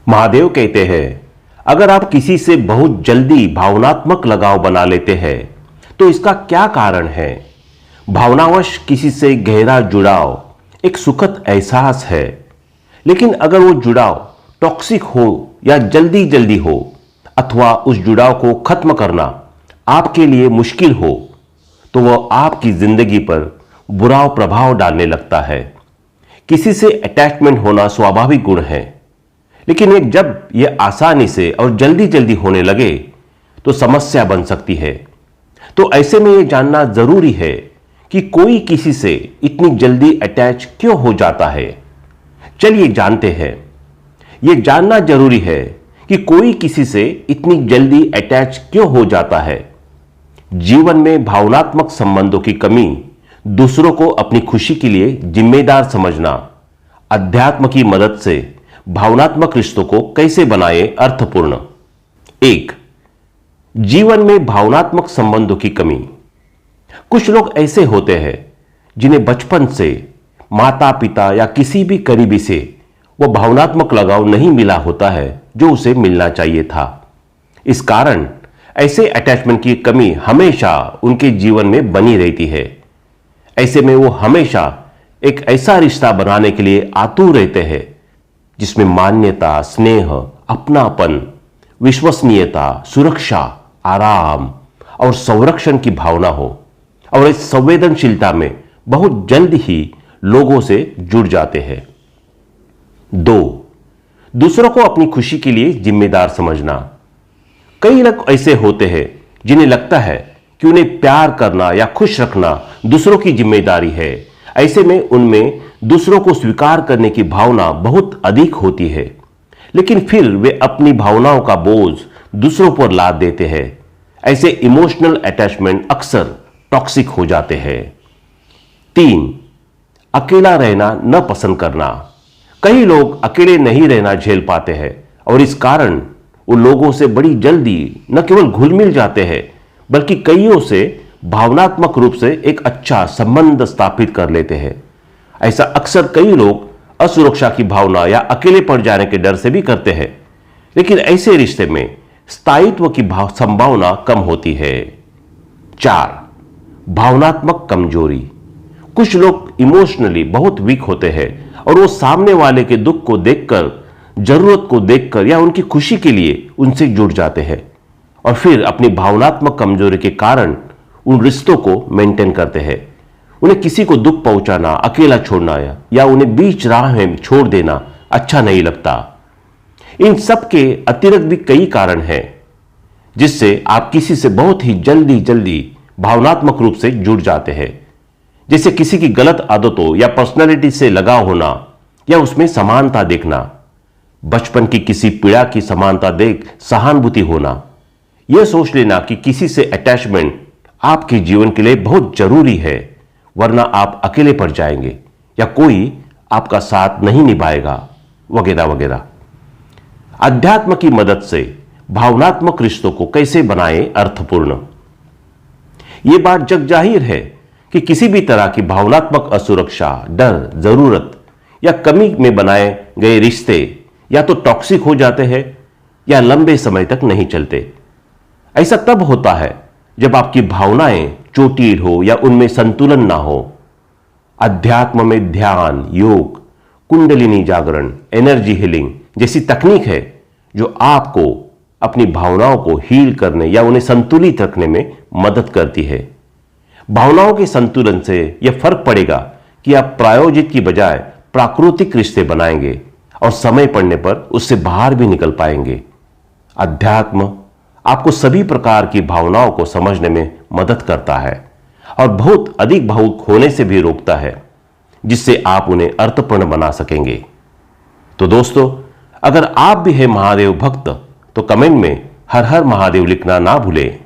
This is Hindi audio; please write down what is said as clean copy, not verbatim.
महादेव कहते हैं, अगर आप किसी से बहुत जल्दी भावनात्मक लगाव बना लेते हैं तो इसका क्या कारण है। भावनावश किसी से गहरा जुड़ाव एक सुखद एहसास है, लेकिन अगर वो जुड़ाव टॉक्सिक हो या जल्दी जल्दी हो अथवा उस जुड़ाव को खत्म करना आपके लिए मुश्किल हो तो वह आपकी जिंदगी पर बुरा प्रभाव डालने लगता है। किसी से अटैचमेंट होना स्वाभाविक गुण है, लेकिन जब यह आसानी से और जल्दी जल्दी होने लगे तो समस्या बन सकती है। तो ऐसे में यह जानना जरूरी है कि कोई किसी से इतनी जल्दी अटैच क्यों हो जाता है। चलिए जानते हैं। यह जानना जरूरी है कि कोई किसी से इतनी जल्दी अटैच क्यों हो जाता है। जीवन में भावनात्मक संबंधों की कमी, दूसरों को अपनी खुशी के लिए जिम्मेदार समझना, अध्यात्म की मदद से भावनात्मक रिश्तों को कैसे बनाए अर्थपूर्ण। 1. जीवन में भावनात्मक संबंधों की कमी। कुछ लोग ऐसे होते हैं जिन्हें बचपन से माता पिता या किसी भी करीबी से वो भावनात्मक लगाव नहीं मिला होता है जो उसे मिलना चाहिए था। इस कारण ऐसे अटैचमेंट की कमी हमेशा उनके जीवन में बनी रहती है। ऐसे में वो हमेशा एक ऐसा रिश्ता बनाने के लिए आतुर रहते हैं जिसमें मान्यता, स्नेह, अपनापन, विश्वसनीयता, सुरक्षा, आराम और संरक्षण की भावना हो, और इस संवेदनशीलता में बहुत जल्द ही लोगों से जुड़ जाते हैं। 2. दूसरों को अपनी खुशी के लिए जिम्मेदार समझना। कई लोग ऐसे होते हैं जिन्हें लगता है कि उन्हें प्यार करना या खुश रखना दूसरों की जिम्मेदारी है। ऐसे में उनमें दूसरों को स्वीकार करने की भावना बहुत अधिक होती है, लेकिन फिर वे अपनी भावनाओं का बोझ दूसरों पर लाद देते हैं। ऐसे इमोशनल अटैचमेंट अक्सर टॉक्सिक हो जाते हैं। 3. अकेला रहना न पसंद करना। कई लोग अकेले नहीं रहना झेल पाते हैं और इस कारण वो लोगों से बड़ी जल्दी न केवल घुल मिल जाते हैं बल्कि कईयों से भावनात्मक रूप से एक अच्छा संबंध स्थापित कर लेते हैं। ऐसा अक्सर कई लोग असुरक्षा की भावना या अकेले पड़ जाने के डर से भी करते हैं, लेकिन ऐसे रिश्ते में स्थायित्व की संभावना कम होती है। 4. भावनात्मक कमजोरी। कुछ लोग इमोशनली बहुत वीक होते हैं और वो सामने वाले के दुख को देखकर, जरूरत को देखकर या उनकी खुशी के लिए उनसे जुड़ जाते हैं और फिर अपनी भावनात्मक कमजोरी के कारण उन रिश्तों को मेंटेन करते हैं। उन्हें किसी को दुख पहुंचाना, अकेला छोड़ना या उन्हें बीच राह में छोड़ देना अच्छा नहीं लगता। इन सब के अतिरिक्त भी कई कारण हैं जिससे आप किसी से बहुत ही जल्दी भावनात्मक रूप से जुड़ जाते हैं, जैसे किसी की गलत आदतों या पर्सनालिटी से लगाव होना या उसमें समानता देखना, बचपन की किसी पीड़ा की समानता देख सहानुभूति होना, यह सोच लेना कि किसी से अटैचमेंट आपके जीवन के लिए बहुत जरूरी है वरना आप अकेले पड़ जाएंगे या कोई आपका साथ नहीं निभाएगा, वगैरह वगैरह। अध्यात्म की मदद से भावनात्मक रिश्तों को कैसे बनाएं अर्थपूर्ण। यह बात जग जाहिर है कि किसी भी तरह की भावनात्मक असुरक्षा, डर, जरूरत या कमी में बनाए गए रिश्ते या तो टॉक्सिक हो जाते हैं या लंबे समय तक नहीं चलते। ऐसा तब होता है जब आपकी भावनाएं चोटिल हो या उनमें संतुलन ना हो। अध्यात्म में ध्यान, योग, कुंडलिनी जागरण, एनर्जी हीलिंग जैसी तकनीक है जो आपको अपनी भावनाओं को हील करने या उन्हें संतुलित रखने में मदद करती है। भावनाओं के संतुलन से यह फर्क पड़ेगा कि आप प्रायोजित की बजाय प्राकृतिक रिश्ते बनाएंगे और समय पड़ने पर उससे बाहर भी निकल पाएंगे। अध्यात्म आपको सभी प्रकार की भावनाओं को समझने में मदद करता है और बहुत अधिक भावुक होने से भी रोकता है, जिससे आप उन्हें अर्थपूर्ण बना सकेंगे। तो दोस्तों, अगर आप भी हैं महादेव भक्त तो कमेंट में हर हर महादेव लिखना ना भूलें।